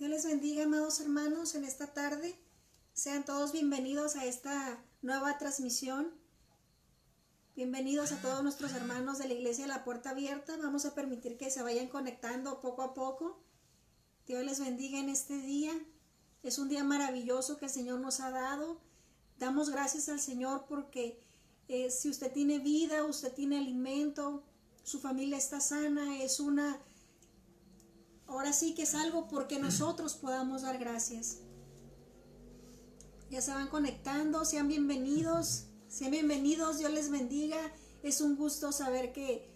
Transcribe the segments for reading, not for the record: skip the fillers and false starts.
Dios les bendiga, amados hermanos, en esta tarde. Sean todos bienvenidos a esta nueva transmisión. Bienvenidos a todos nuestros hermanos de la Iglesia de la Puerta Abierta. Vamos a permitir que se vayan conectando poco a poco. Dios les bendiga en este día. Es un día maravilloso que el Señor nos ha dado. Damos gracias al Señor porque si usted tiene vida, usted tiene alimento, su familia está sana, ahora sí que es algo porque nosotros podamos dar gracias. Ya se van conectando, sean bienvenidos, Dios les bendiga. Es un gusto saber que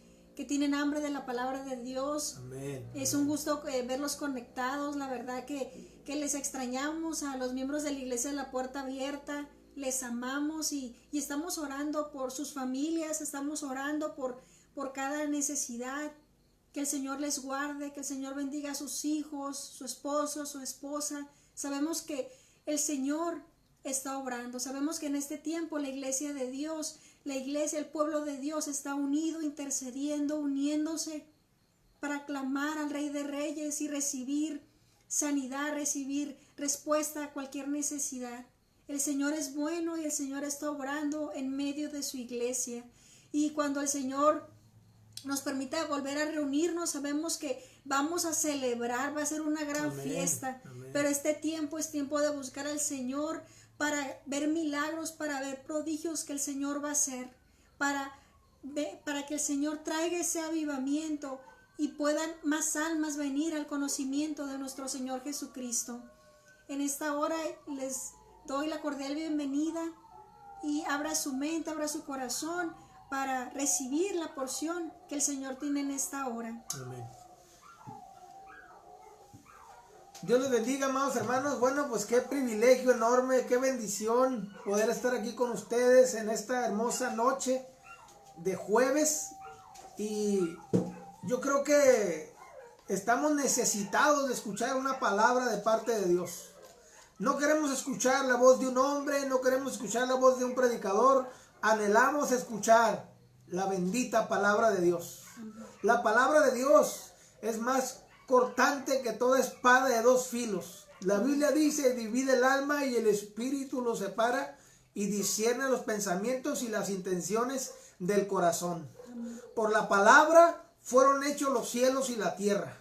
tienen hambre de la palabra de Dios. Amén. Es un gusto verlos conectados. La verdad que les extrañamos a los miembros de la Iglesia de la Puerta Abierta. Les amamos y estamos orando por sus familias, estamos orando por cada necesidad. Que el Señor les guarde, que el Señor bendiga a sus hijos, su esposo, su esposa. Sabemos que el Señor está obrando. Sabemos que en este tiempo la iglesia de Dios, la iglesia, el pueblo de Dios está unido, intercediendo, uniéndose para clamar al Rey de Reyes y recibir sanidad, recibir respuesta a cualquier necesidad. El Señor es bueno y el Señor está obrando en medio de su iglesia. Y cuando el Señor nos permita volver a reunirnos, sabemos que vamos a celebrar, va a ser una gran fiesta. Amén. Pero este tiempo es tiempo de buscar al Señor para ver milagros, para ver prodigios que el Señor va a hacer, para que el Señor traiga ese avivamiento y puedan más almas venir al conocimiento de nuestro Señor Jesucristo. En esta hora les doy la cordial bienvenida y abra su mente, abra su corazón para recibir la porción que el Señor tiene en esta hora. Amén. Dios les bendiga, amados hermanos. Bueno, pues qué privilegio enorme, qué bendición poder estar aquí con ustedes en esta hermosa noche de jueves. Y yo creo que estamos necesitados de escuchar una palabra de parte de Dios. No queremos escuchar la voz de un hombre, no queremos escuchar la voz de un predicador. Anhelamos escuchar la bendita palabra de Dios. La palabra de Dios es más cortante que toda espada de dos filos. La Biblia dice: divide el alma y el espíritu, lo separa y discierne los pensamientos y las intenciones del corazón. Por la palabra fueron hechos los cielos y la tierra.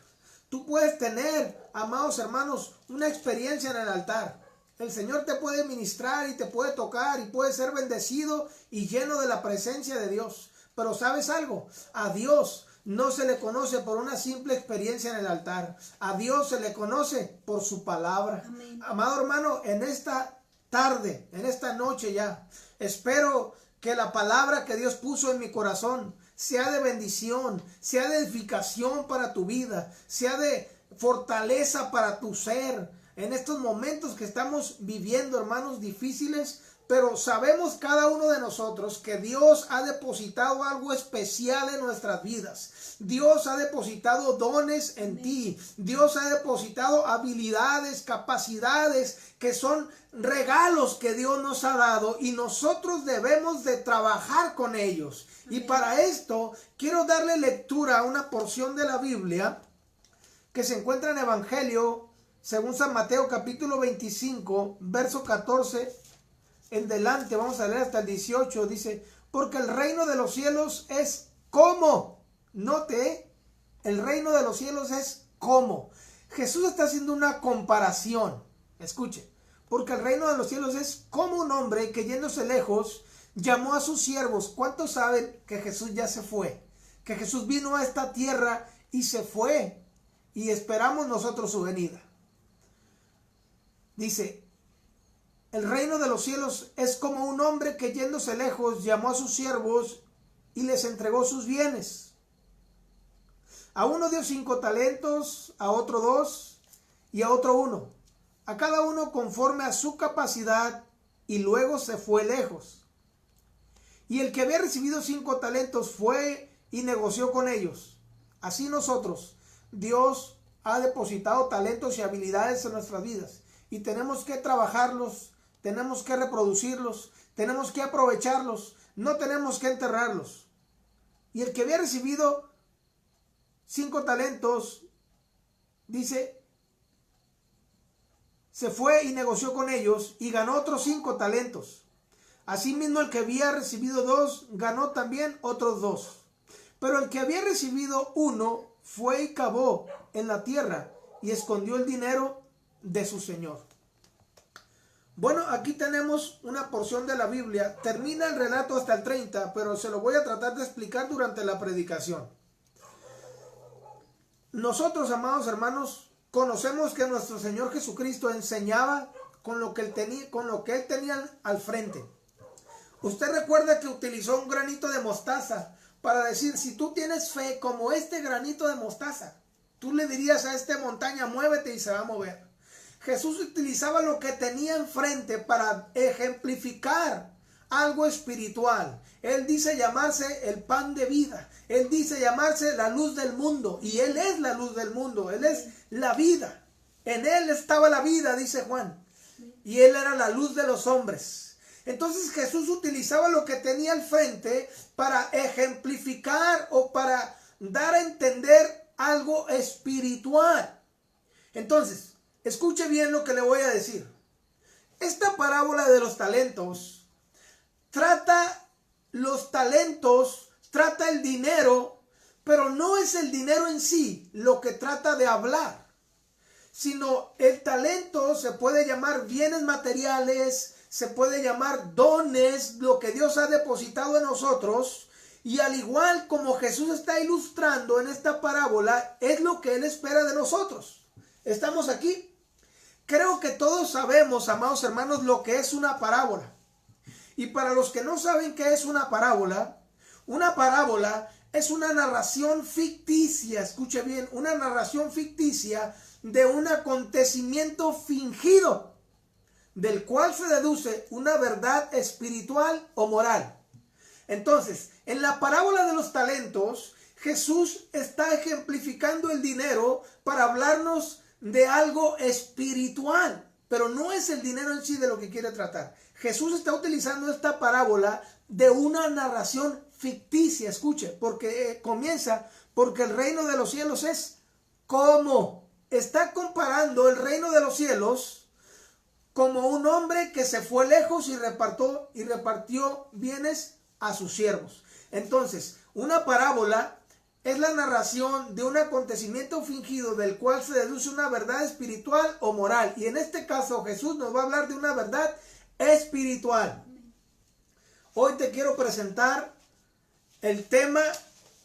Tú puedes tener, amados hermanos, una experiencia en el altar. El Señor te puede ministrar y te puede tocar y puede ser bendecido y lleno de la presencia de Dios. Pero ¿sabes algo? A Dios no se le conoce por una simple experiencia en el altar. A Dios se le conoce por su palabra. Amén. Amado hermano, en esta tarde, en esta noche ya, espero que la palabra que Dios puso en mi corazón sea de bendición, sea de edificación para tu vida, sea de fortaleza para tu ser. En estos momentos que estamos viviendo, hermanos, difíciles, pero sabemos cada uno de nosotros que Dios ha depositado algo especial en nuestras vidas. Dios ha depositado dones en ti. Dios ha depositado habilidades, capacidades que son regalos que Dios nos ha dado y nosotros debemos de trabajar con ellos. Y para esto quiero darle lectura a una porción de la Biblia que se encuentra en Evangelio según San Mateo capítulo 25, verso 14 en delante. Vamos a leer hasta el 18. Dice: porque el reino de los cielos es como. Note, el reino de los cielos es como. Jesús está haciendo una comparación. Escuche. Porque el reino de los cielos es como un hombre que, yéndose lejos, llamó a sus siervos. ¿Cuántos saben que Jesús ya se fue? Que Jesús vino a esta tierra y se fue. Y esperamos nosotros su venida. Dice: el reino de los cielos es como un hombre que, yéndose lejos, llamó a sus siervos y les entregó sus bienes. A uno dio 5 talentos, a otro 2 y a otro 1. A cada uno conforme a su capacidad, y luego se fue lejos. Y el que había recibido 5 talentos fue y negoció con ellos. Así nosotros, Dios ha depositado talentos y habilidades en nuestras vidas. Y tenemos que trabajarlos, tenemos que reproducirlos, tenemos que aprovecharlos, no tenemos que enterrarlos. Y el que había recibido 5 talentos, dice, se fue y negoció con ellos y ganó otros 5 talentos. Asimismo, el que había recibido 2 ganó también otros 2. Pero el que había recibido 1 fue y cavó en la tierra y escondió el dinero de su señor. Bueno, aquí tenemos una porción de la Biblia. Termina el relato hasta el 30, pero se lo voy a tratar de explicar durante la predicación. Nosotros, amados hermanos, conocemos que nuestro Señor Jesucristo enseñaba con lo que él tenía al frente. Usted recuerda que utilizó un granito de mostaza para decir, si tú tienes fe como este granito de mostaza, tú le dirías a esta montaña, muévete y se va a mover. Jesús utilizaba lo que tenía enfrente para ejemplificar algo espiritual. Él dice llamarse el pan de vida. Él dice llamarse la luz del mundo. Y Él es la luz del mundo. Él es la vida. En Él estaba la vida, dice Juan. Y Él era la luz de los hombres. Entonces Jesús utilizaba lo que tenía al frente para ejemplificar o para dar a entender algo espiritual. Entonces, escuche bien lo que le voy a decir. Esta parábola de los talentos trata los talentos, trata el dinero, pero no es el dinero en sí lo que trata de hablar, sino el talento se puede llamar bienes materiales, se puede llamar dones, lo que Dios ha depositado en nosotros, y al igual como Jesús está ilustrando en esta parábola, es lo que Él espera de nosotros. ¿Estamos aquí? Creo que todos sabemos, amados hermanos, lo que es una parábola. Y para los que no saben qué es una parábola es una narración ficticia, escuche bien, una narración ficticia de un acontecimiento fingido, del cual se deduce una verdad espiritual o moral. Entonces, en la parábola de los talentos, Jesús está ejemplificando el dinero para hablarnos de algo espiritual, pero no es el dinero en sí de lo que quiere tratar. Jesús está utilizando esta parábola de una narración ficticia, escuche, porque comienza, porque el reino de los cielos es como. Está comparando el reino de los cielos como un hombre que se fue lejos y repartió bienes a sus siervos. Entonces, una parábola es la narración de un acontecimiento fingido del cual se deduce una verdad espiritual o moral. Y en este caso Jesús nos va a hablar de una verdad espiritual. Hoy te quiero presentar el tema: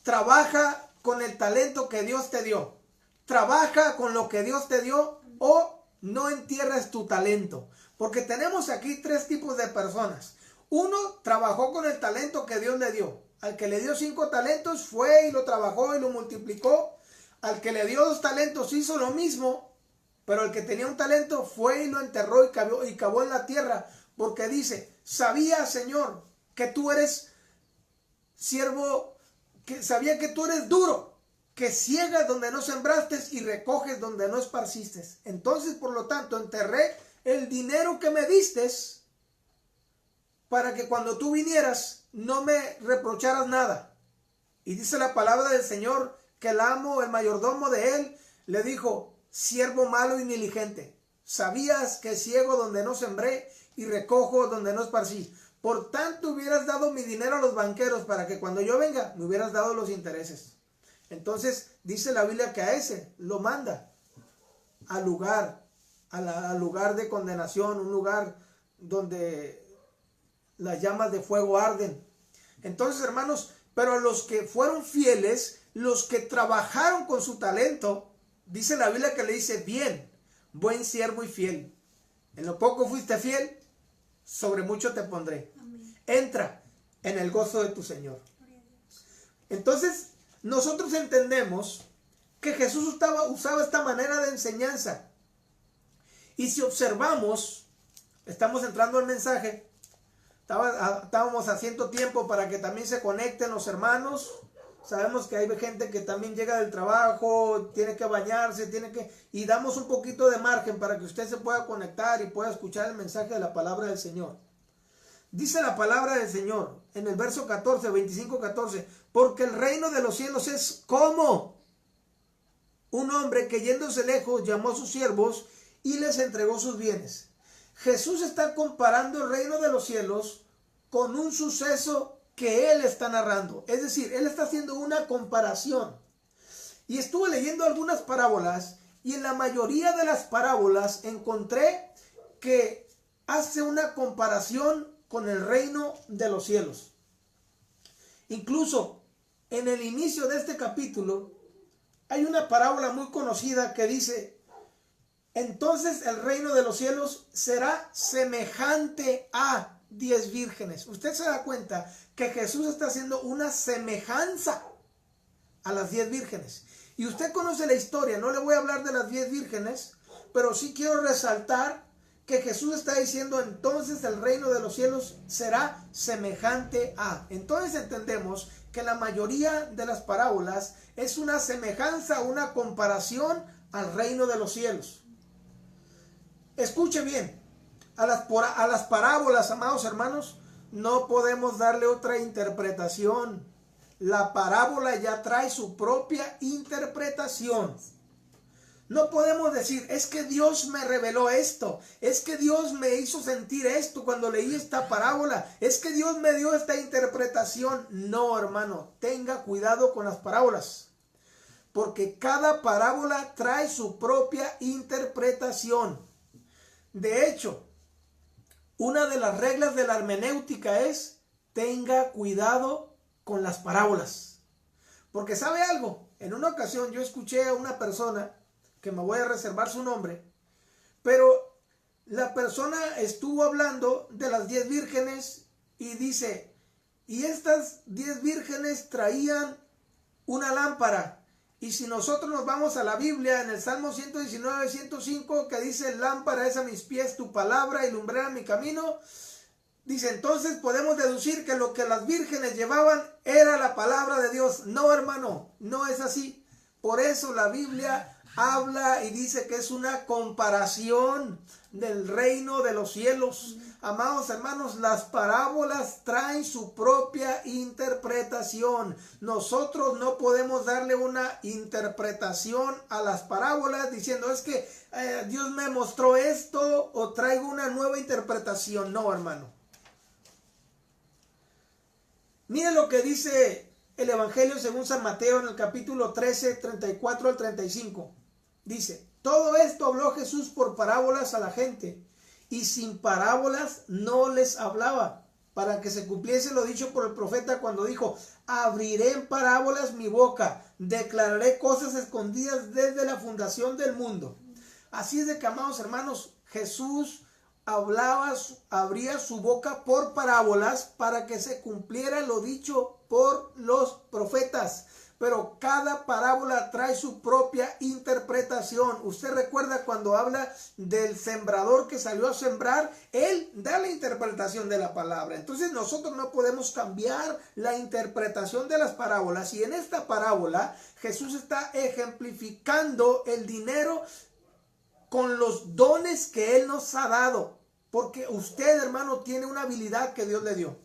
trabaja con el talento que Dios te dio. Trabaja con lo que Dios te dio o no entierres tu talento. Porque tenemos aquí 3 tipos de personas. Uno trabajó con el talento que Dios le dio. Al que le dio 5 talentos fue y lo trabajó y lo multiplicó. Al que le dio 2 talentos hizo lo mismo. Pero el que tenía un talento fue y lo enterró y cavó en la tierra. Porque dice, sabía, Señor, que tú eres siervo, sabía que tú eres duro, que ciegas donde no sembraste y recoges donde no esparciste. Entonces, por lo tanto, enterré el dinero que me diste para que cuando tú vinieras no me reprocharas nada. Y dice la palabra del Señor que el amo, el mayordomo de él, le dijo, siervo malo y negligente, sabías que ciego donde no sembré y recojo donde no esparcí. Por tanto hubieras dado mi dinero a los banqueros para que cuando yo venga me hubieras dado los intereses. Entonces dice la Biblia que a ese lo manda al lugar de condenación, un lugar donde las llamas de fuego arden. Entonces, hermanos, pero los que fueron fieles, los que trabajaron con su talento, dice la Biblia que le dice, bien, buen siervo y fiel. En lo poco fuiste fiel, sobre mucho te pondré. Amén. Entra en el gozo de tu Señor. Entonces, nosotros entendemos que Jesús usaba esta manera de enseñanza. Y si observamos, estamos entrando al mensaje, estábamos haciendo tiempo para que también se conecten los hermanos. Sabemos que hay gente que también llega del trabajo, tiene que bañarse, y damos un poquito de margen para que usted se pueda conectar y pueda escuchar el mensaje de la palabra del Señor. Dice la palabra del Señor en el verso 14, 25-14, porque el reino de los cielos es como un hombre que yéndose lejos llamó a sus siervos y les entregó sus bienes. Jesús está comparando el reino de los cielos con un suceso que él está narrando. Es decir, él está haciendo una comparación. Y estuve leyendo algunas parábolas y en la mayoría de las parábolas encontré que hace una comparación con el reino de los cielos. Incluso en el inicio de este capítulo hay una parábola muy conocida que dice: entonces el reino de los cielos será semejante a 10 vírgenes. Usted se da cuenta que Jesús está haciendo una semejanza a las 10 vírgenes. Y usted conoce la historia, no le voy a hablar de las 10 vírgenes, pero sí quiero resaltar que Jesús está diciendo: entonces el reino de los cielos será semejante a. Entonces entendemos que la mayoría de las parábolas es una semejanza, una comparación al reino de los cielos. Escuche bien, a las parábolas, amados hermanos, no podemos darle otra interpretación. La parábola ya trae su propia interpretación. No podemos decir: es que Dios me reveló esto, es que Dios me hizo sentir esto cuando leí esta parábola, es que Dios me dio esta interpretación. No, hermano, tenga cuidado con las parábolas, porque cada parábola trae su propia interpretación. De hecho, una de las reglas de la hermenéutica es: tenga cuidado con las parábolas. Porque ¿sabe algo? En una ocasión yo escuché a una persona, que me voy a reservar su nombre, pero la persona estuvo hablando de las 10 vírgenes y dice: y estas 10 vírgenes traían una lámpara. Y si nosotros nos vamos a la Biblia, en el Salmo 119, 105, que dice: lámpara es a mis pies tu palabra y lumbrera mi camino, dice, entonces podemos deducir que lo que las vírgenes llevaban era la palabra de Dios. No, hermano, no es así. Por eso la Biblia habla y dice que es una comparación del reino de los cielos. Amados hermanos, las parábolas traen su propia interpretación. Nosotros no podemos darle una interpretación a las parábolas diciendo: es que Dios me mostró esto o traigo una nueva interpretación. No, hermano. Mire lo que dice el Evangelio según San Mateo en el capítulo 13, 34 al 35. Dice: todo esto habló Jesús por parábolas a la gente, y sin parábolas no les hablaba, para que se cumpliese lo dicho por el profeta cuando dijo: abriré en parábolas mi boca, declararé cosas escondidas desde la fundación del mundo. Así es de que, amados hermanos, Jesús abría su boca por parábolas para que se cumpliera lo dicho por los profetas. Pero cada parábola trae su propia interpretación. Usted recuerda cuando habla del sembrador que salió a sembrar, él da la interpretación de la palabra. Entonces nosotros no podemos cambiar la interpretación de las parábolas. Y en esta parábola Jesús está ejemplificando el dinero con los dones que Él nos ha dado. Porque usted, hermano, tiene una habilidad que Dios le dio.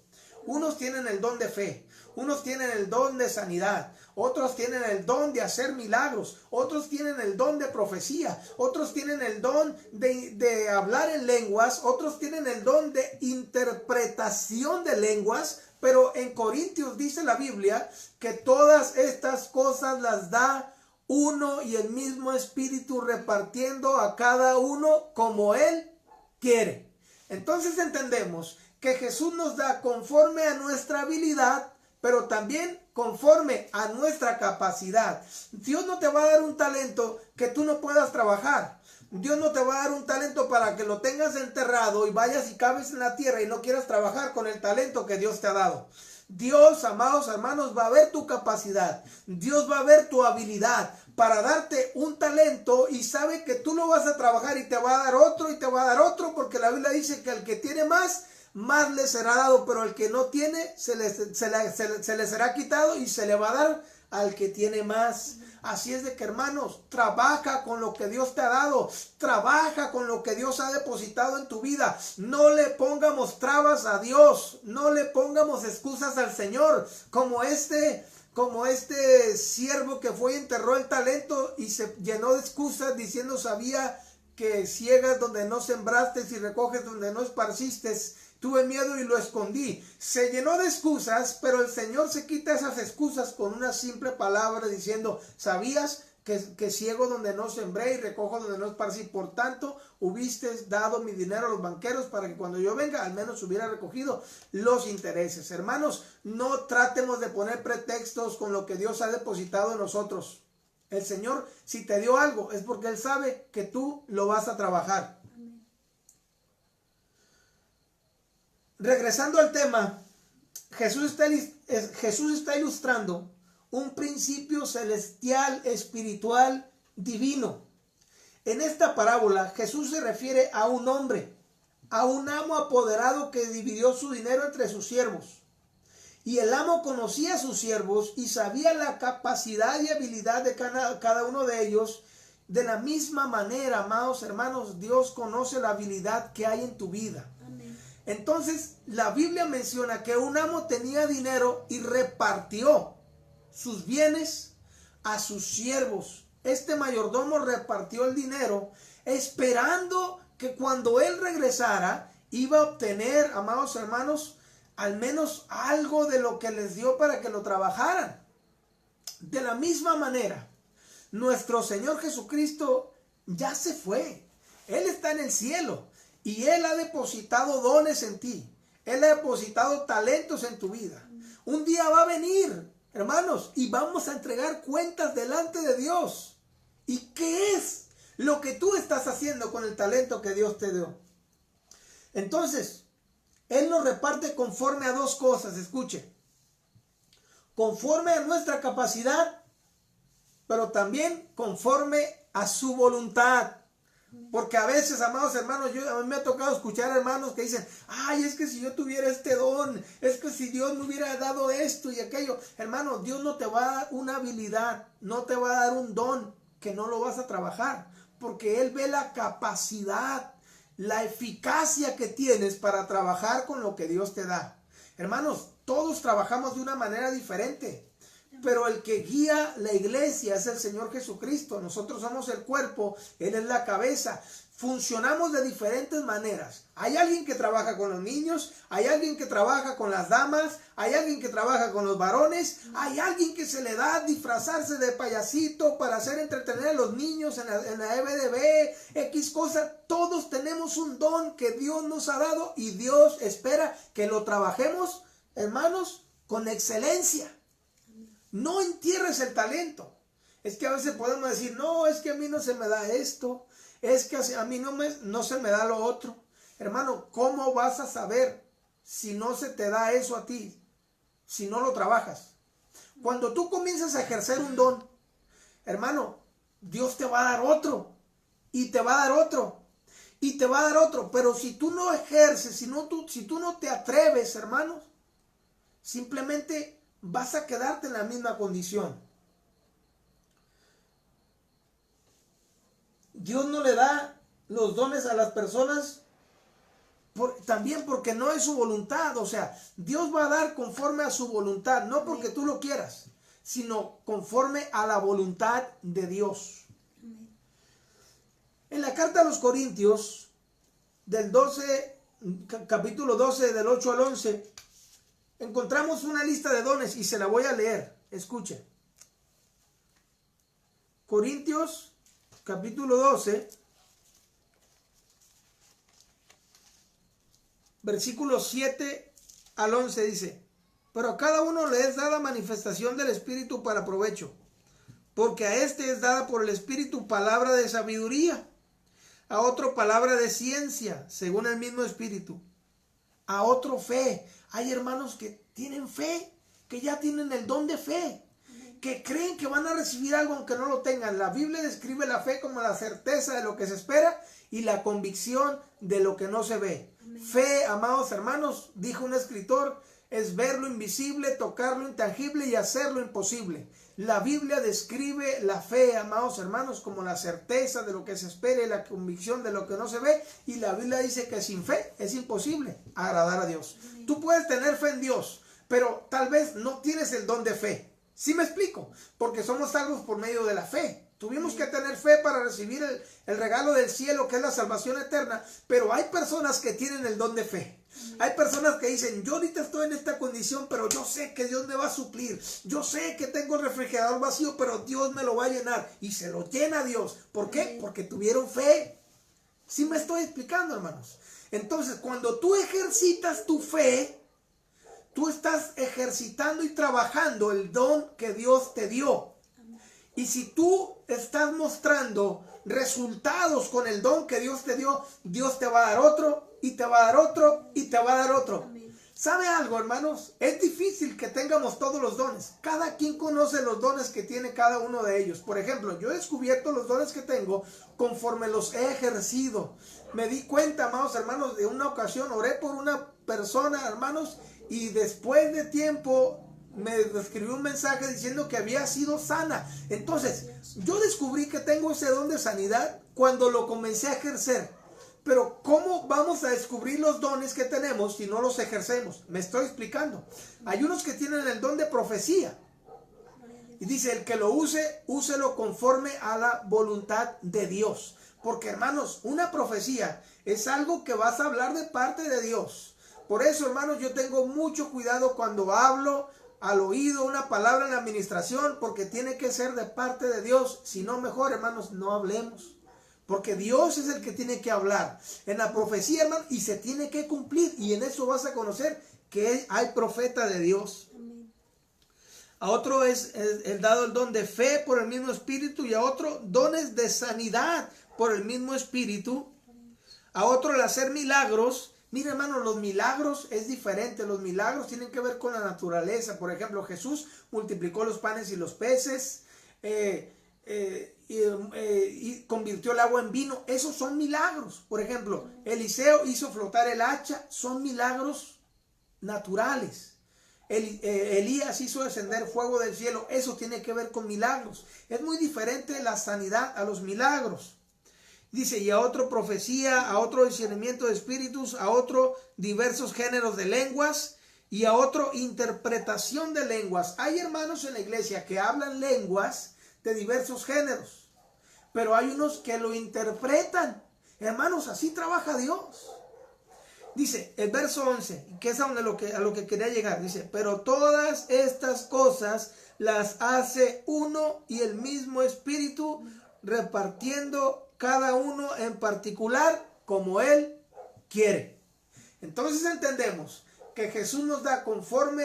Unos tienen el don de fe, unos tienen el don de sanidad, otros tienen el don de hacer milagros, otros tienen el don de profecía, otros tienen el don de hablar en lenguas, otros tienen el don de interpretación de lenguas. Pero en Corintios dice la Biblia que todas estas cosas las da uno y el mismo Espíritu, repartiendo a cada uno como Él quiere. Entonces entendemos que Jesús nos da conforme a nuestra habilidad, pero también conforme a nuestra capacidad. Dios no te va a dar un talento que tú no puedas trabajar. Dios no te va a dar un talento para que lo tengas enterrado y vayas y cabes en la tierra y no quieras trabajar con el talento que Dios te ha dado. Dios, amados hermanos, va a ver tu capacidad. Dios va a ver tu habilidad para darte un talento, y sabe que tú lo vas a trabajar y te va a dar otro y te va a dar otro, porque la Biblia dice que al que tiene más le será dado, pero el que no tiene se le será quitado y se le va a dar al que tiene más. Así es de que, hermanos, trabaja con lo que Dios te ha dado, trabaja con lo que Dios ha depositado en tu vida. No le pongamos trabas a Dios, no le pongamos excusas al Señor, como este siervo que fue y enterró el talento y se llenó de excusas diciendo sabía que ciegas donde no sembraste y recoges donde no esparciste. Tuve miedo y lo escondí. Se llenó de excusas, pero el Señor se quita esas excusas con una simple palabra diciendo, ¿sabías que ciego donde no sembré y recojo donde no esparcí? Por tanto, hubiste dado mi dinero a los banqueros para que cuando yo venga al menos hubiera recogido los intereses. Hermanos, no tratemos de poner pretextos con lo que Dios ha depositado en nosotros. El Señor, si te dio algo, es porque Él sabe que tú lo vas a trabajar. Amén. Regresando al tema, Jesús está ilustrando un principio celestial, espiritual, divino. En esta parábola, Jesús se refiere a un hombre, a un amo apoderado que dividió su dinero entre sus siervos. Y el amo conocía a sus siervos y sabía la capacidad y habilidad de cada uno de ellos. De la misma manera, amados hermanos, Dios conoce la habilidad que hay en tu vida. Amén. Entonces, la Biblia menciona que un amo tenía dinero y repartió sus bienes a sus siervos. Este mayordomo repartió el dinero esperando que cuando él regresara iba a obtener, amados hermanos, al menos algo de lo que les dio para que lo trabajaran. De la misma manera, nuestro Señor Jesucristo ya se fue. Él está en el cielo y Él ha depositado dones en ti. Él ha depositado talentos en tu vida. Un día va a venir, hermanos, y vamos a entregar cuentas delante de Dios. ¿Y qué es lo que tú estás haciendo con el talento que Dios te dio? Entonces, Él nos reparte conforme a dos cosas, escuche. Conforme a nuestra capacidad, pero también conforme a su voluntad. Porque a veces, amados hermanos, a mí me ha tocado escuchar hermanos que dicen, ay, es que si yo tuviera este don, es que si Dios me hubiera dado esto y aquello. Hermano, Dios no te va a dar una habilidad, no te va a dar un don que no lo vas a trabajar. Porque Él ve la capacidad, la eficacia que tienes para trabajar con lo que Dios te da. Hermanos, todos trabajamos de una manera diferente. Pero el que guía la iglesia es el Señor Jesucristo. Nosotros somos el cuerpo, Él es la cabeza. Funcionamos de diferentes maneras. Hay alguien que trabaja con los niños, hay alguien que trabaja con las damas, hay alguien que trabaja con los varones, hay alguien que se le da a disfrazarse de payasito para hacer entretener a los niños en la EBDB, X cosa. Todos tenemos un don que Dios nos ha dado y Dios espera que lo trabajemos, hermanos, con excelencia. No entierres el talento. Es que a veces podemos decir, no, es que a mí no se me da esto, es que a mí no se me da lo otro. Hermano, ¿cómo vas a saber si no se te da eso a ti? Si no lo trabajas. Cuando tú comienzas a ejercer un don, hermano, Dios te va a dar otro, y te va a dar otro, y te va a dar otro. Pero si tú no ejerces, si tú no te atreves, hermanos, simplemente vas a quedarte en la misma condición. Dios no le da los dones a las personas también porque no es su voluntad. O sea, Dios va a dar conforme a su voluntad, no porque tú lo quieras, sino conforme a la voluntad de Dios. En la carta a los Corintios, capítulo 12, del 8 al 11, encontramos una lista de dones y se la voy a leer. Escuchen. Corintios, capítulo 12, versículos 7 al 11 dice, pero a cada uno le es dada manifestación del Espíritu para provecho, porque a este es dada por el Espíritu palabra de sabiduría, a otro palabra de ciencia, según el mismo Espíritu, a otro fe. Hay hermanos que tienen fe, que ya tienen el don de fe, que creen que van a recibir algo aunque no lo tengan. La Biblia describe la fe como la certeza de lo que se espera y la convicción de lo que no se ve. Amén. Fe, amados hermanos, dijo un escritor, es ver lo invisible, tocar lo intangible y hacer lo imposible. La Biblia describe la fe, amados hermanos, como la certeza de lo que se espera y la convicción de lo que no se ve. Y la Biblia dice que sin fe es imposible agradar a Dios. Amén. Tú puedes tener fe en Dios, pero tal vez no tienes el don de fe. ¿Sí me explico? Porque somos salvos por medio de la fe. Tuvimos que tener fe para recibir el regalo del cielo, que es la salvación eterna. Pero hay personas que tienen el don de fe. Hay personas que dicen, yo ahorita estoy en esta condición, pero yo sé que Dios me va a suplir. Yo sé que tengo el refrigerador vacío, pero Dios me lo va a llenar. Y se lo llena Dios. ¿Por qué? Porque tuvieron fe. ¿Sí me estoy explicando, hermanos? Entonces, cuando tú ejercitas tu fe, tú estás ejercitando y trabajando el don que Dios te dio. Y si tú estás mostrando resultados con el don que Dios te dio, Dios te va a dar otro, y te va a dar otro, y te va a dar otro. Amén. ¿Sabe algo, hermanos? Es difícil que tengamos todos los dones. Cada quien conoce los dones que tiene cada uno de ellos. Por ejemplo, yo he descubierto los dones que tengo conforme los he ejercido. Me di cuenta, amados hermanos, de una ocasión oré por una persona, hermanos, y después de tiempo me escribió un mensaje diciendo que había sido sana. Entonces, yo descubrí que tengo ese don de sanidad cuando lo comencé a ejercer. Pero ¿cómo vamos a descubrir los dones que tenemos si no los ejercemos? Me estoy explicando. Hay unos que tienen el don de profecía. Y dice, el que lo use, úselo conforme a la voluntad de Dios. Porque, hermanos, una profecía es algo que vas a hablar de parte de Dios. Por eso, hermanos, yo tengo mucho cuidado cuando hablo al oído una palabra en la administración, porque tiene que ser de parte de Dios. Si no, mejor, hermanos, no hablemos. Porque Dios es el que tiene que hablar en la profecía, hermano, y se tiene que cumplir. Y en eso vas a conocer que hay profeta de Dios. Amén. A otro es el dado el don de fe por el mismo Espíritu, y a otro dones de sanidad por el mismo Espíritu. A otro el hacer milagros. Mira, hermano, los milagros es diferente. Los milagros tienen que ver con la naturaleza. Por ejemplo, Jesús multiplicó los panes y los peces. Y convirtió el agua en vino. Esos son milagros. Por ejemplo, Eliseo hizo flotar el hacha. Son milagros naturales. Elías hizo descender fuego del cielo. Eso tiene que ver con milagros. Es muy diferente la sanidad a los milagros. Dice, y a otro profecía, a otro discernimiento de espíritus, a otro diversos géneros de lenguas, y a otro interpretación de lenguas. Hay hermanos en la iglesia que hablan lenguas de diversos géneros, pero hay unos que lo interpretan. Hermanos, así trabaja Dios. Dice el verso 11, que es a lo que quería llegar. Dice, pero todas estas cosas las hace uno y el mismo Espíritu, repartiendo cada uno en particular como Él quiere. Entonces entendemos que Jesús nos da conforme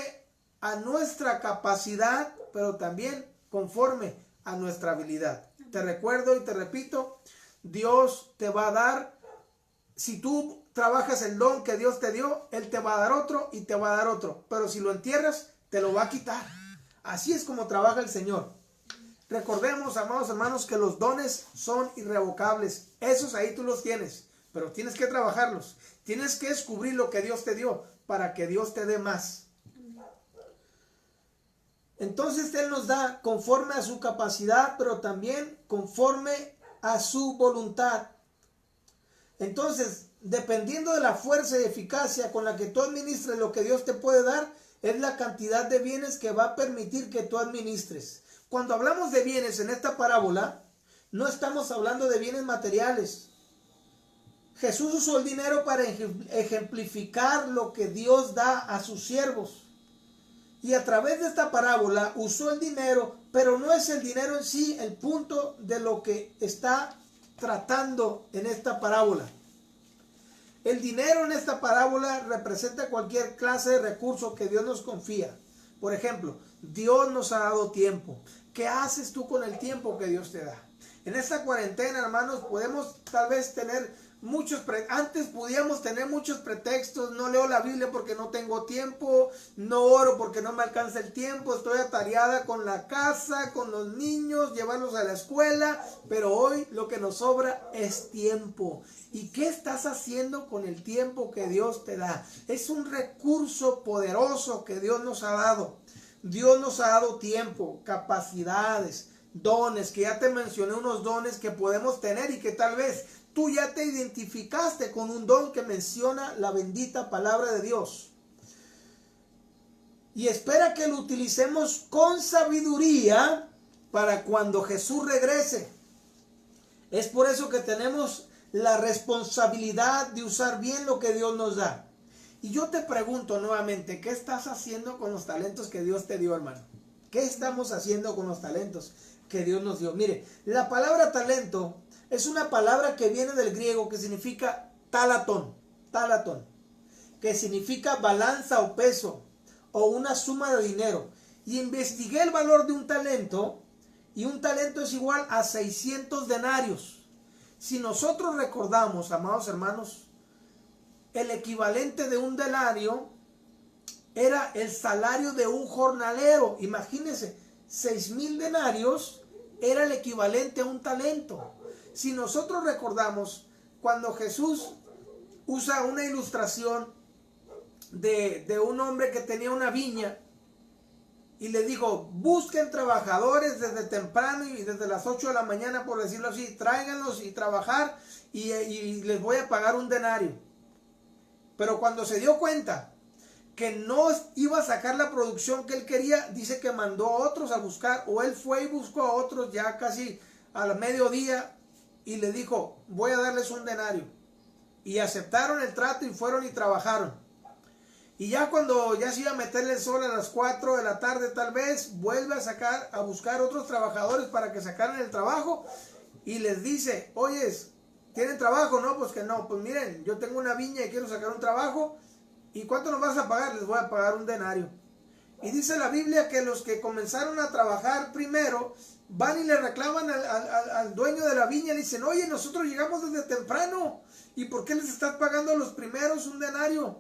a nuestra capacidad, pero también conforme a nuestra habilidad. Te recuerdo y te repito, Dios te va a dar, si tú trabajas el don que Dios te dio, Él te va a dar otro y te va a dar otro. Pero si lo entierras, te lo va a quitar. Así es como trabaja el Señor. Recordemos, amados hermanos, que los dones son irrevocables. Esos ahí tú los tienes, pero tienes que trabajarlos. Tienes que descubrir lo que Dios te dio para que Dios te dé más. Entonces Él nos da conforme a su capacidad, pero también conforme a su voluntad. Entonces, dependiendo de la fuerza y eficacia con la que tú administres lo que Dios te puede dar, es la cantidad de bienes que va a permitir que tú administres. Cuando hablamos de bienes en esta parábola, no estamos hablando de bienes materiales. Jesús usó el dinero para ejemplificar lo que Dios da a sus siervos. Y a través de esta parábola usó el dinero, pero no es el dinero en sí el punto de lo que está tratando en esta parábola. El dinero en esta parábola representa cualquier clase de recurso que Dios nos confía. Por ejemplo, Dios nos ha dado tiempo. ¿Qué haces tú con el tiempo que Dios te da? En esta cuarentena, hermanos, podemos tal vez tener antes podíamos tener muchos pretextos. No leo la Biblia porque no tengo tiempo, no oro porque no me alcanza el tiempo, estoy atareada con la casa, con los niños, llevarlos a la escuela, pero hoy lo que nos sobra es tiempo. ¿Y qué estás haciendo con el tiempo que Dios te da? Es un recurso poderoso que Dios nos ha dado. Dios nos ha dado tiempo, capacidades, dones, que ya te mencioné unos dones que podemos tener y que tal vez tú ya te identificaste con un don que menciona la bendita palabra de Dios. Y espera que lo utilicemos con sabiduría para cuando Jesús regrese. Es por eso que tenemos la responsabilidad de usar bien lo que Dios nos da. Y yo te pregunto nuevamente, ¿qué estás haciendo con los talentos que Dios te dio, hermano? ¿Qué estamos haciendo con los talentos que Dios nos dio? Mire, la palabra talento es una palabra que viene del griego que significa talatón, que significa balanza o peso o una suma de dinero. Y investigué el valor de un talento y un talento es igual a 600 denarios. Si nosotros recordamos, amados hermanos, el equivalente de un denario era el salario de un jornalero. Imagínense, 6,000 denarios era el equivalente a un talento. Si nosotros recordamos, cuando Jesús usa una ilustración de un hombre que tenía una viña y le dijo, busquen trabajadores desde temprano y desde las 8 de la mañana, por decirlo así, tráiganlos y trabajar y les voy a pagar un denario. Pero cuando se dio cuenta que no iba a sacar la producción que él quería, dice que mandó a otros a buscar, o él fue y buscó a otros ya casi al mediodía y le dijo, voy a darles un denario. Y aceptaron el trato y fueron y trabajaron. Y ya cuando ya se iba a meterle el sol a las 4 de la tarde tal vez, vuelve a buscar otros trabajadores para que sacaran el trabajo y les dice, oyes, ¿tienen trabajo? No, pues que no, pues miren, yo tengo una viña y quiero sacar un trabajo. ¿Y cuánto nos vas a pagar? Les voy a pagar un denario. Y dice la Biblia que los que comenzaron a trabajar primero van y le reclaman al dueño de la viña y le dicen, oye, nosotros llegamos desde temprano, ¿y por qué les estás pagando a los primeros un denario?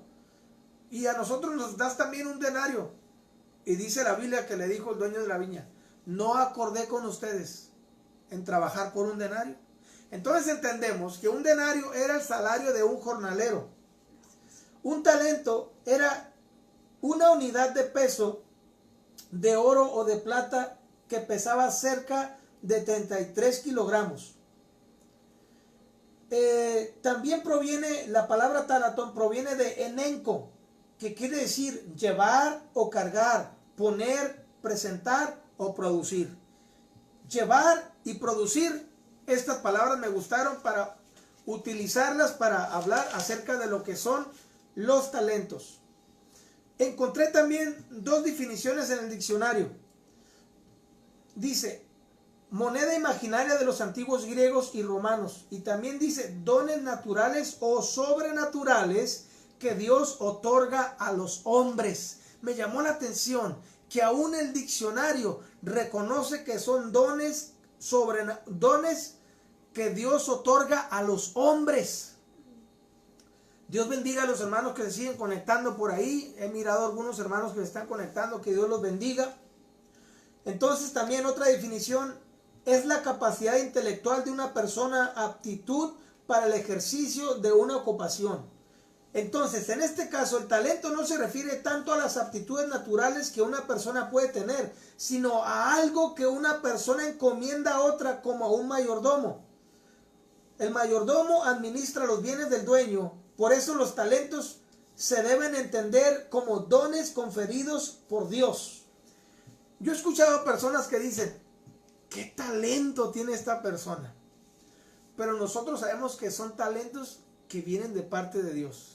Y a nosotros nos das también un denario. Y dice la Biblia que le dijo el dueño de la viña, no acordé con ustedes en trabajar por un denario. Entonces entendemos que un denario era el salario de un jornalero. Un talento era una unidad de peso de oro o de plata que pesaba cerca de 33 kilogramos. También proviene, la palabra talatón proviene de enenco, que quiere decir llevar o cargar, poner, presentar o producir. Llevar y producir, estas palabras me gustaron para utilizarlas para hablar acerca de lo que son los talentos. Encontré también dos definiciones en el diccionario. Dice, moneda imaginaria de los antiguos griegos y romanos. Y también dice, dones naturales o sobrenaturales que Dios otorga a los hombres. Me llamó la atención que aún el diccionario reconoce que son dones que Dios otorga a los hombres. Dios bendiga a los hermanos que se siguen conectando por ahí. He mirado a algunos hermanos que se están conectando, que Dios los bendiga. Entonces también otra definición es la capacidad intelectual de una persona, aptitud para el ejercicio de una ocupación. Entonces, en este caso, el talento no se refiere tanto a las aptitudes naturales que una persona puede tener, sino a algo que una persona encomienda a otra, como a un mayordomo. El mayordomo administra los bienes del dueño, por eso los talentos se deben entender como dones conferidos por Dios. Yo he escuchado a personas que dicen, ¿qué talento tiene esta persona? Pero nosotros sabemos que son talentos que vienen de parte de Dios.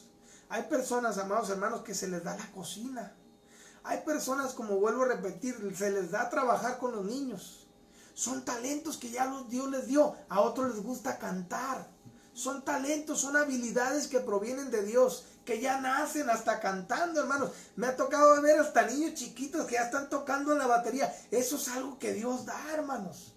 Hay personas, amados hermanos, que se les da la cocina. Hay personas, como vuelvo a repetir, se les da trabajar con los niños. Son talentos que ya Dios les dio. A otros les gusta cantar. Son talentos, son habilidades que provienen de Dios, que ya nacen hasta cantando, hermanos. Me ha tocado ver hasta niños chiquitos que ya están tocando en la batería. Eso es algo que Dios da, hermanos.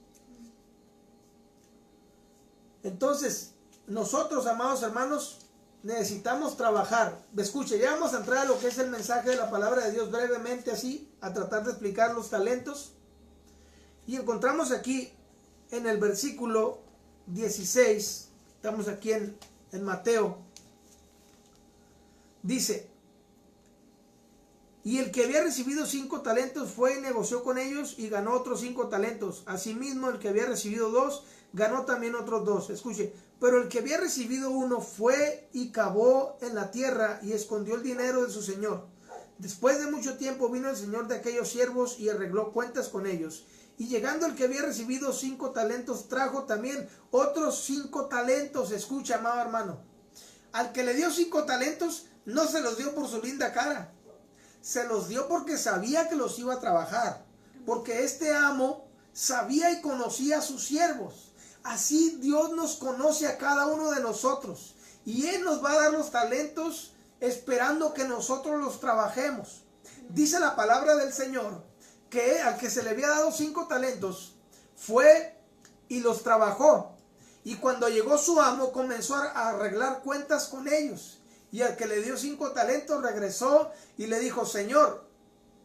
Entonces, nosotros, amados hermanos, necesitamos trabajar. Escuche, ya vamos a entrar a lo que es el mensaje de la palabra de Dios brevemente así, a tratar de explicar los talentos. Y encontramos aquí en el versículo 16, estamos aquí en Mateo, dice, y el que había recibido 5 talentos fue y negoció con ellos y ganó otros 5 talentos. Asimismo, el que había recibido 2 ganó también otros 2. Escuche, pero el que había recibido 1 fue y cavó en la tierra y escondió el dinero de su señor. Después de mucho tiempo vino el señor de aquellos siervos y arregló cuentas con ellos. Y llegando el que había recibido 5 talentos, trajo también otros 5 talentos. Escucha, amado hermano. Al que le dio 5 talentos, no se los dio por su linda cara. Se los dio porque sabía que los iba a trabajar. Porque este amo sabía y conocía a sus siervos. Así Dios nos conoce a cada uno de nosotros. Y Él nos va a dar los talentos esperando que nosotros los trabajemos. Dice la palabra del Señor que al que se le había dado 5 talentos fue y los trabajó. Y cuando llegó su amo comenzó a arreglar cuentas con ellos. Y al que le dio 5 talentos regresó y le dijo: Señor,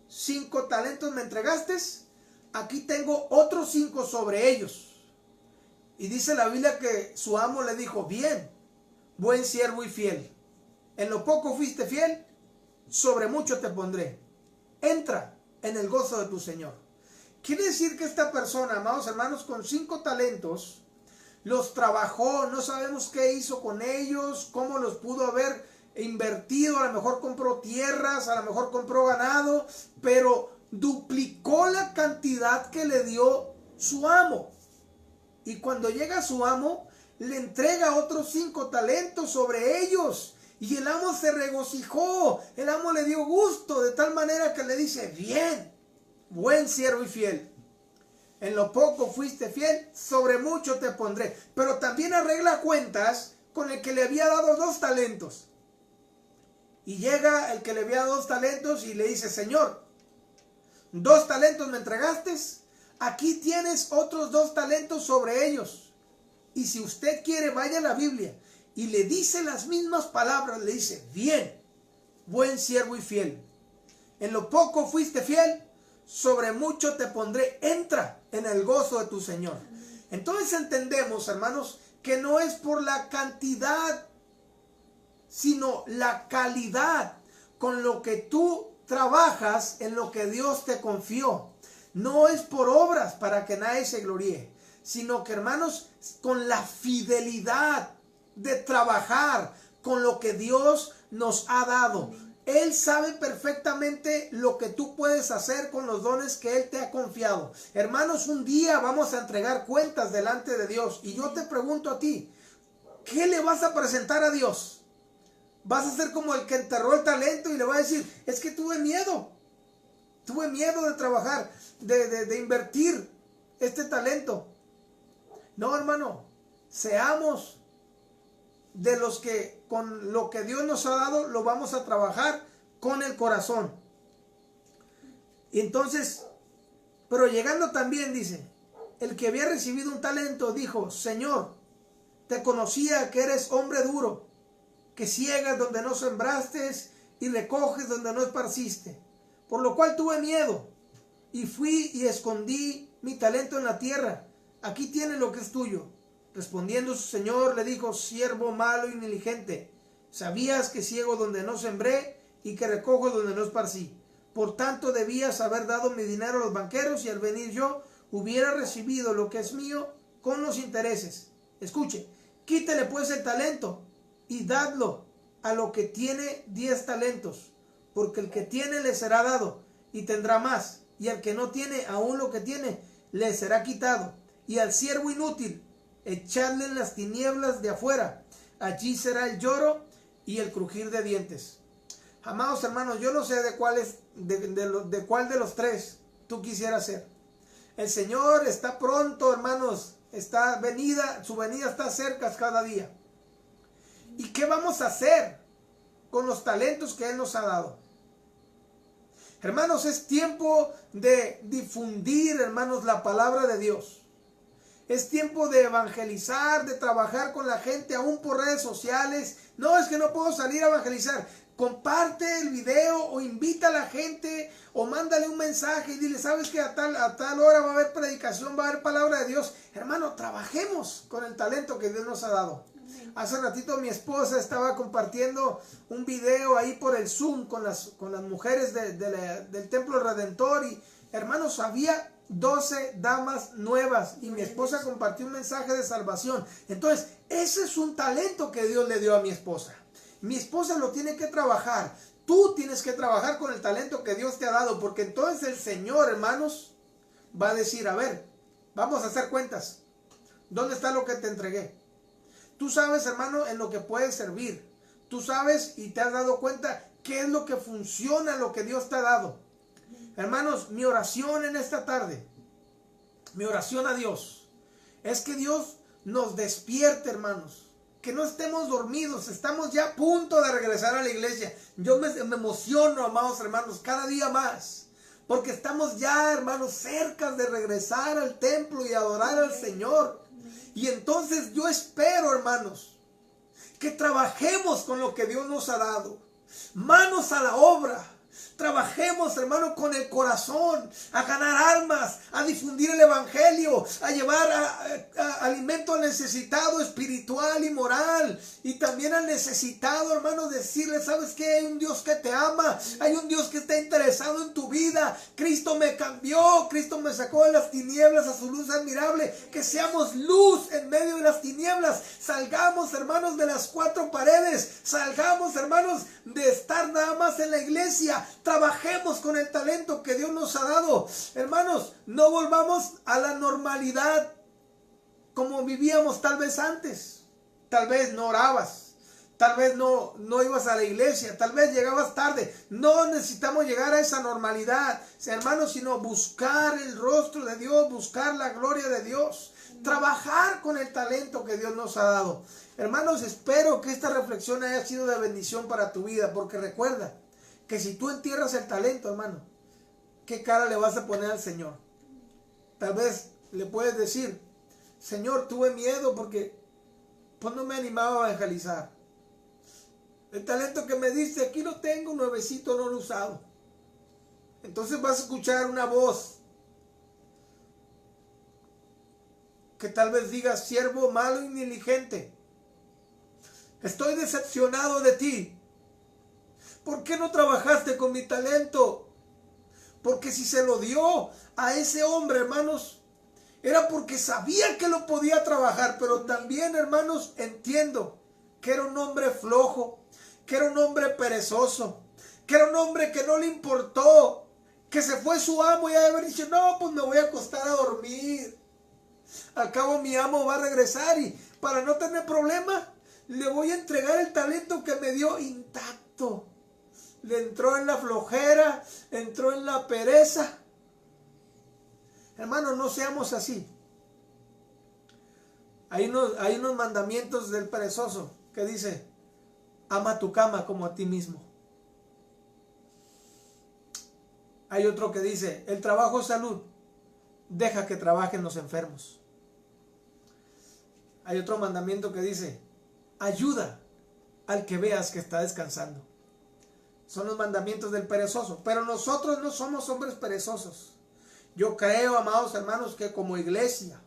5 talentos me entregaste, aquí tengo otros 5 sobre ellos. Y dice la Biblia que su amo le dijo: bien, buen siervo y fiel. En lo poco fuiste fiel, sobre mucho te pondré. Entra en el gozo de tu Señor. Quiere decir que esta persona, amados hermanos, con 5 talentos, los trabajó. No sabemos qué hizo con ellos, cómo los pudo haber invertido. A lo mejor compró tierras, a lo mejor compró ganado, pero duplicó la cantidad que le dio su amo. Y cuando llega su amo, le entrega otros 5 talentos sobre ellos. Y el amo se regocijó, el amo le dio gusto, de tal manera que le dice: bien, buen siervo y fiel. En lo poco fuiste fiel, sobre mucho te pondré. Pero también arregla cuentas con el que le había dado 2 talentos. Y llega el que le había dado 2 talentos y le dice: Señor, 2 talentos me entregaste, aquí tienes otros 2 talentos sobre ellos. Y si usted quiere, vaya a la Biblia y le dice las mismas palabras, le dice: bien, buen siervo y fiel. En lo poco fuiste fiel, sobre mucho te pondré. Entra en el gozo de tu Señor. Entonces entendemos, hermanos, que no es por la cantidad, sino la calidad con lo que tú trabajas en lo que Dios te confió. No es por obras para que nadie se gloríe, sino que, hermanos, con la fidelidad de trabajar con lo que Dios nos ha dado. Él sabe perfectamente lo que tú puedes hacer con los dones que Él te ha confiado. Hermanos, un día vamos a entregar cuentas delante de Dios. Y yo te pregunto a ti, ¿qué le vas a presentar a Dios? ¿Vas a ser como el que enterró el talento y le va a decir: es que tuve miedo de trabajar, de invertir este talento? No, hermano, seamos de los que con lo que Dios nos ha dado lo vamos a trabajar con el corazón. Y entonces, pero llegando también, dice, el que había recibido un talento dijo: Señor, te conocía que eres hombre duro, que ciegas donde no sembraste y recoges donde no esparciste. Por lo cual tuve miedo y fui y escondí mi talento en la tierra. Aquí tienes lo que es tuyo. Respondiendo su señor le dijo: siervo malo y negligente, sabías que ciego donde no sembré y que recojo donde no esparcí. Por tanto debías haber dado mi dinero a los banqueros y al venir yo hubiera recibido lo que es mío con los intereses. Escuche: quítele pues el talento y dadlo a lo que tiene 10 talentos, porque el que tiene le será dado y tendrá más, y al que no tiene, aún lo que tiene le será quitado. Y al siervo inútil echadle en las tinieblas de afuera, allí será el lloro y el crujir de dientes. Amados hermanos, yo no sé de cuál de los 3 tú quisieras ser. El Señor está pronto, hermanos, su venida está cerca cada día. ¿Y qué vamos a hacer con los talentos que Él nos ha dado? Hermanos, es tiempo de difundir, hermanos, la palabra de Dios. Es tiempo de evangelizar, de trabajar con la gente, aún por redes sociales. No, es que no puedo salir a evangelizar. Comparte el video o invita a la gente o mándale un mensaje y dile: sabes que a tal hora va a haber predicación, va a haber palabra de Dios. Hermano, trabajemos con el talento que Dios nos ha dado. Hace ratito mi esposa estaba compartiendo un video ahí por el Zoom con las mujeres del Templo Redentor y, hermanos, había 12 damas nuevas y mi esposa compartió un mensaje de salvación. Entonces, ese es un talento que Dios le dio a mi esposa. Mi esposa lo tiene que trabajar. Tú tienes que trabajar con el talento que Dios te ha dado, porque entonces el Señor, hermanos, va a decir, a ver, vamos a hacer cuentas. ¿Dónde está lo que te entregué? Tú sabes, hermano, en lo que puedes servir. Tú sabes y te has dado cuenta qué es lo que funciona, lo que Dios te ha dado. Hermanos, mi oración en esta tarde, mi oración a Dios, es que Dios nos despierte, hermanos. Que no estemos dormidos, estamos ya a punto de regresar a la iglesia. Yo me emociono, amados hermanos, cada día más. Porque estamos ya, hermanos, cerca de regresar al templo y adorar al Señor. Y entonces yo espero, hermanos, que trabajemos con lo que Dios nos ha dado. Manos a la obra. Trabajemos, hermano, con el corazón, a ganar almas, a difundir el evangelio, a llevar alimento al necesitado espiritual y moral. Y también al necesitado, hermano, decirle, ¿sabes qué? Hay un Dios que te ama, hay un Dios que está interesado en tu vida. Cristo me cambió, Cristo me sacó de las tinieblas a su luz admirable. Que seamos luz en medio de las tinieblas. Salgamos, hermanos, de las cuatro paredes. Salgamos, hermanos, de estar nada más en la iglesia. Trabajemos con el talento que Dios nos ha dado. Hermanos, no volvamos a la normalidad como vivíamos tal vez antes. Tal vez no orabas. Tal vez no ibas a la iglesia. Tal vez llegabas tarde. No necesitamos llegar a esa normalidad, hermanos, sino buscar el rostro de Dios, buscar la gloria de Dios. Trabajar con el talento que Dios nos ha dado. Hermanos, espero que esta reflexión haya sido de bendición para tu vida, porque recuerda que si tú entierras el talento, hermano, ¿qué cara le vas a poner al Señor? Tal vez le puedes decir, Señor, tuve miedo porque pues no me animaba a evangelizar. El talento que me diste, aquí lo tengo, nuevecito, no lo he usado. Entonces vas a escuchar una voz que tal vez diga, siervo malo y negligente, estoy decepcionado de ti. ¿Por qué no trabajaste con mi talento? Porque si se lo dio a ese hombre, hermanos, era porque sabía que lo podía trabajar. Pero también, hermanos, entiendo que era un hombre flojo, que era un hombre perezoso, que era un hombre que no le importó, que se fue su amo y haber dicho, no, pues me voy a acostar a dormir. Al cabo mi amo va a regresar y para no tener problema, le voy a entregar el talento que me dio intacto. Le entró en la flojera, entró en la pereza. Hermanos, no seamos así. Hay unos mandamientos del perezoso que dice, ama tu cama como a ti mismo. Hay otro que dice, el trabajo es salud, deja que trabajen los enfermos. Hay otro mandamiento que dice, ayuda al que veas que está descansando. Son los mandamientos del perezoso. Pero nosotros no somos hombres perezosos. Yo creo, amados hermanos, que como iglesia,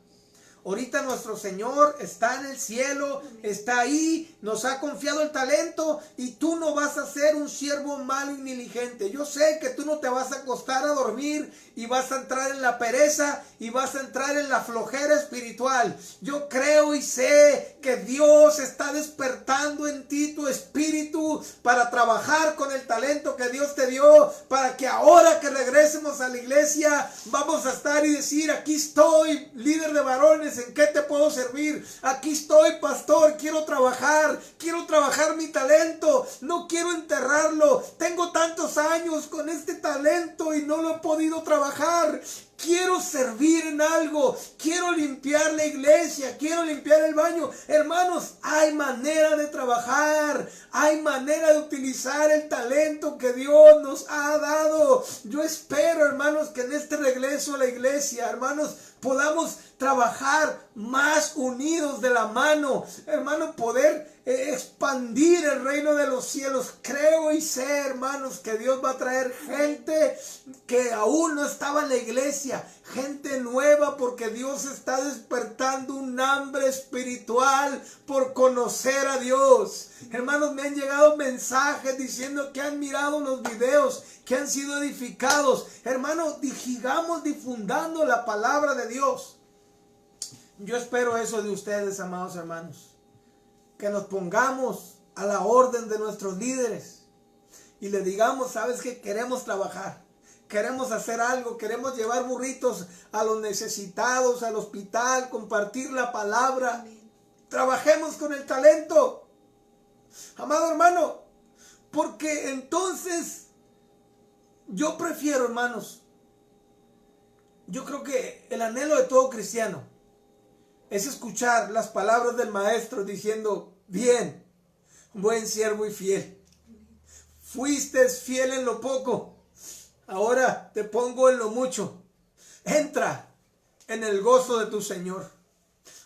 ahorita nuestro Señor está en el cielo, está ahí, nos ha confiado el talento y tú no vas a ser un siervo malo y negligente. Yo sé que tú no te vas a acostar a dormir y vas a entrar en la pereza y vas a entrar en la flojera espiritual. Yo creo y sé que Dios está despertando en ti tu espíritu para trabajar con el talento que Dios te dio, para que ahora que regresemos a la iglesia vamos a estar y decir, aquí estoy, líder de varones, ¿en qué te puedo servir? Aquí estoy, pastor, quiero trabajar mi talento, no quiero enterrarlo. Tengo tantos años con este talento y no lo he podido trabajar. Quiero servir en algo, quiero limpiar la iglesia, quiero limpiar el baño. Hermanos, hay manera de trabajar, hay manera de utilizar el talento que Dios nos ha dado. Yo espero, hermanos, que en este regreso a la iglesia, hermanos, podamos trabajar más unidos de la mano, hermano, poder expandir el reino de los cielos. Creo y sé, hermanos, que Dios va a traer gente que aún no estaba en la iglesia, gente nueva, porque Dios está despertando un hambre espiritual por conocer a Dios. Hermanos, me han llegado mensajes diciendo que han mirado los videos, que han sido edificados. Hermanos, sigamos difundando la palabra de Dios. Yo espero eso de ustedes, amados hermanos, que nos pongamos a la orden de nuestros líderes y le digamos, sabes que queremos trabajar, queremos hacer algo, queremos llevar burritos a los necesitados, al hospital, compartir la palabra. Amén. Trabajemos con el talento, amado hermano, porque entonces yo prefiero, hermanos, yo creo que el anhelo de todo cristiano es escuchar las palabras del maestro diciendo, bien, buen siervo y fiel, fuiste fiel en lo poco, ahora te pongo en lo mucho, entra en el gozo de tu Señor.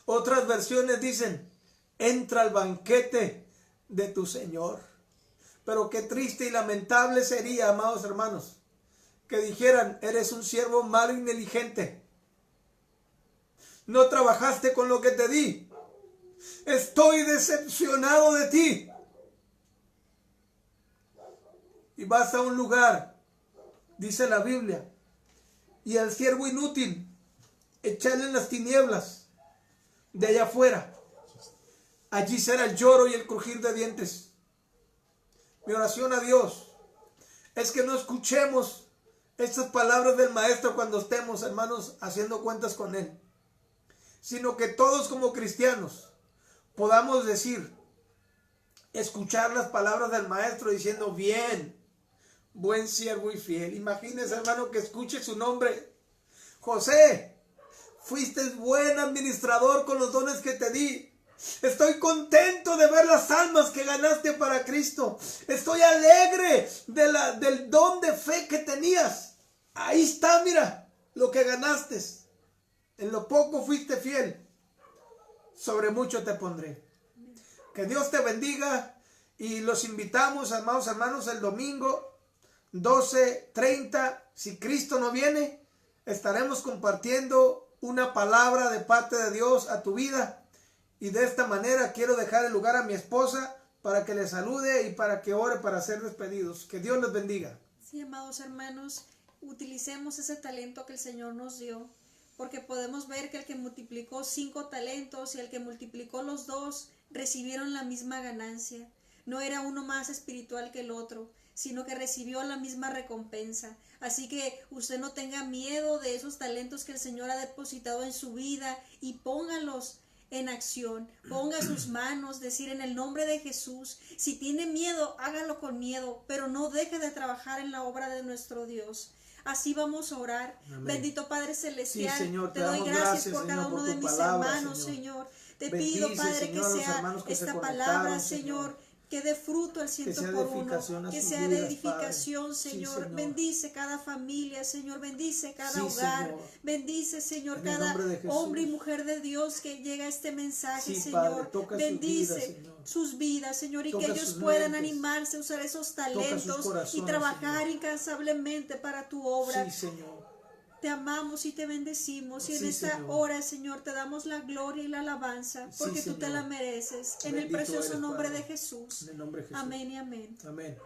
Otras versiones dicen, entra al banquete de tu Señor. Pero qué triste y lamentable sería, amados hermanos, que dijeran, eres un siervo malo y negligente. No trabajaste con lo que te di. Estoy decepcionado de ti. Y vas a un lugar, dice la Biblia, y al siervo inútil, echarle en las tinieblas de allá afuera. Allí será el lloro y el crujir de dientes. Mi oración a Dios es que no escuchemos estas palabras del maestro cuando estemos, hermanos, haciendo cuentas con él, sino que todos como cristianos podamos decir, escuchar las palabras del maestro diciendo, bien, buen siervo y fiel. Imagínese, hermano, que escuche su nombre. José, fuiste buen administrador con los dones que te di. Estoy contento de ver las almas que ganaste para Cristo. Estoy alegre del don de fe que tenías. Ahí está, mira, lo que ganaste. En lo poco fuiste fiel. Sobre mucho te pondré. Que Dios te bendiga. Y los invitamos, amados hermanos, el domingo 12:30. Si Cristo no viene, estaremos compartiendo una palabra de parte de Dios a tu vida. Y de esta manera quiero dejar el lugar a mi esposa para que le salude y para que ore para ser despedidos. Que Dios les bendiga. Sí, amados hermanos, utilicemos ese talento que el Señor nos dio, porque podemos ver que el que multiplicó 5 talentos y el que multiplicó los 2 recibieron la misma ganancia. No era uno más espiritual que el otro, sino que recibió la misma recompensa. Así que usted no tenga miedo de esos talentos que el Señor ha depositado en su vida y póngalos en acción, ponga sus manos, decir en el nombre de Jesús. Si tiene miedo, hágalo con miedo, pero no deje de trabajar en la obra de nuestro Dios. Así vamos a orar. Amén. Bendito Padre Celestial, sí, Señor, te doy gracias por cada Señor, uno de mis palabra, hermanos, Señor. Te Bendice, pido, Padre, Señor, que sea esta palabra, Señor, que dé fruto al 100 por 1, que sea de edificación, Señor. Señor. Bendice cada familia, Señor, bendice cada hogar, Señor. Bendice, Señor, En cada hombre y Jesús. mujer de Dios que llega a este mensaje, Señor. Padre, bendice sus vidas, Señor, y toca que ellos sus puedan mentes. animarse a usar esos talentos y corazones, trabajar Señor. incansablemente para tu obra. Señor. Te amamos y te bendecimos, y en esta Señor. hora, Señor, te damos la gloria y la alabanza, porque tú te la mereces. En el Bendito precioso eres, nombre Padre. de Jesús. En el nombre de Jesús. Amén y amén. Amén.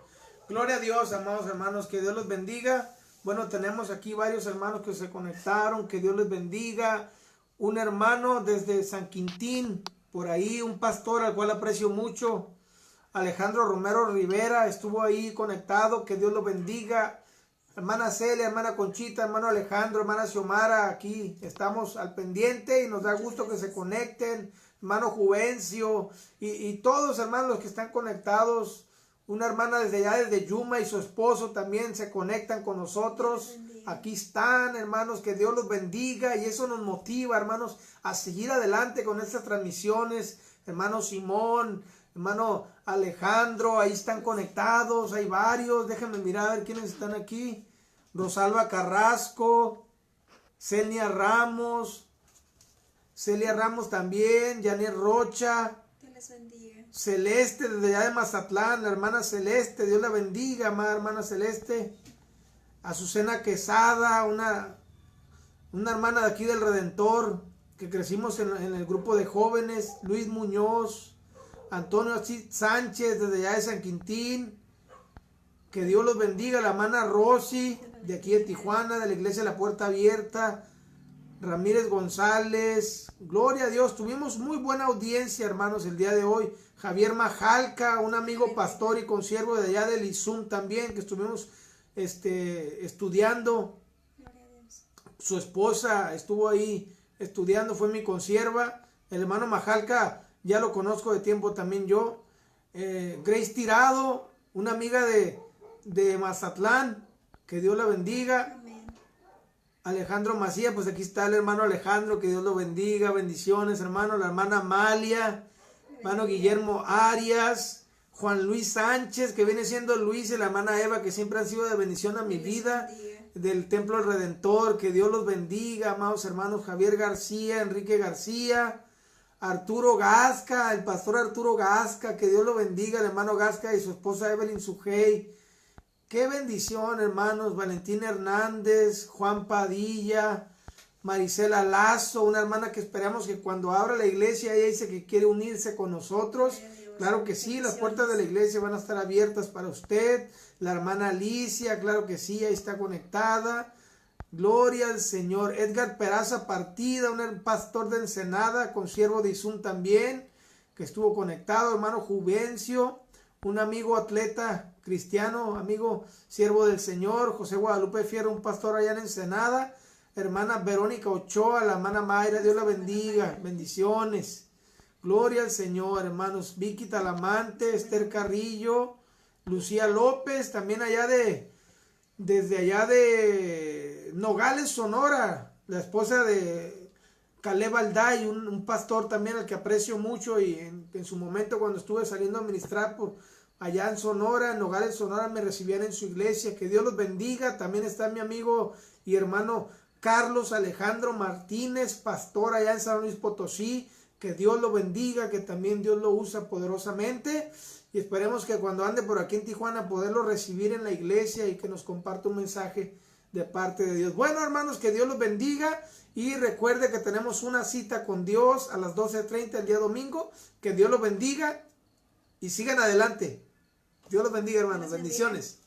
Gloria a Dios, amados hermanos, que Dios los bendiga. Bueno, tenemos aquí varios hermanos que se conectaron, que Dios les bendiga. Un hermano desde San Quintín, por ahí, un pastor al cual aprecio mucho, Alejandro Romero Rivera, estuvo ahí conectado, que Dios lo bendiga. Hermana Celia, hermana Conchita, hermano Alejandro, hermana Xiomara, aquí estamos al pendiente y nos da gusto que se conecten. Hermano Juvencio y todos hermanos los que están conectados. Una hermana desde allá, desde Yuma, y su esposo también se conectan con nosotros. Aquí están, hermanos, que Dios los bendiga, y eso nos motiva, hermanos, a seguir adelante con estas transmisiones. Hermano Simón, hermano Alejandro, ahí están conectados, hay varios. Déjenme mirar a ver quiénes están aquí. Rosalba Carrasco, Celia Ramos también, Janet Rocha, Que les bendiga. Celeste desde allá de Mazatlán, la hermana Celeste, Dios la bendiga, amada hermana Celeste. Azucena Quesada, una hermana de aquí del Redentor, que crecimos en el grupo de jóvenes. Luis Muñoz, Antonio Sánchez desde allá de San Quintín, que Dios los bendiga. La hermana Rosy de aquí de Tijuana, de la iglesia La Puerta Abierta. Ramírez González, gloria a Dios, tuvimos muy buena audiencia, hermanos, el día de hoy. Javier Majalca, un amigo pastor y consiervo de allá del Izum también, que estuvimos estudiando. Gloria a Dios. Su esposa estuvo ahí estudiando, fue mi consierva. El hermano Majalca, ya lo conozco de tiempo también yo. Grace Tirado, una amiga de Mazatlán, que Dios la bendiga. Amén. Alejandro Macías, pues aquí está el hermano Alejandro, que Dios lo bendiga, bendiciones hermano. La hermana Amalia, hermano Guillermo Arias, Juan Luis Sánchez, que viene siendo Luis, y la hermana Eva, que siempre han sido de bendición a mi vida, del Templo del Redentor. Que Dios los bendiga, amados hermanos. Javier García, Enrique García, Arturo Gasca, el pastor Arturo Gasca, que Dios lo bendiga, el hermano Gasca y su esposa Evelyn Sujei. Qué bendición, hermanos. Valentín Hernández, Juan Padilla, Marisela Lazo, una hermana que esperamos que cuando abra la iglesia, ella dice que quiere unirse con nosotros. Claro que sí, las puertas de la iglesia van a estar abiertas para usted. La hermana Alicia, claro que sí, ahí está conectada. Gloria al Señor. Edgar Peraza Partida, un pastor de Ensenada, consiervo de Izún también, que estuvo conectado. Hermano Juvencio, un amigo atleta cristiano, amigo siervo del Señor. José Guadalupe Fierro, un pastor allá en Ensenada. Hermana Verónica Ochoa, la hermana Mayra, Dios la bendiga, bendiciones. Gloria al Señor, hermanos. Vicky Talamante, Esther Carrillo, Lucía López, también desde allá de Nogales, Sonora, la esposa de Caleb Alday, un pastor también al que aprecio mucho, y en su momento cuando estuve saliendo a ministrar por allá en Sonora, en Nogales, Sonora, me recibían en su iglesia. Que Dios los bendiga. También está mi amigo y hermano Carlos Alejandro Martínez, pastor allá en San Luis Potosí. Que Dios lo bendiga, que también Dios lo usa poderosamente. Y esperemos que cuando ande por aquí en Tijuana poderlo recibir en la iglesia y que nos comparta un mensaje de parte de Dios. Bueno, hermanos, que Dios los bendiga. Y recuerde que tenemos una cita con Dios a las 12:30 el día domingo. Que Dios los bendiga y sigan adelante. Dios los bendiga, hermanos. Bendiciones.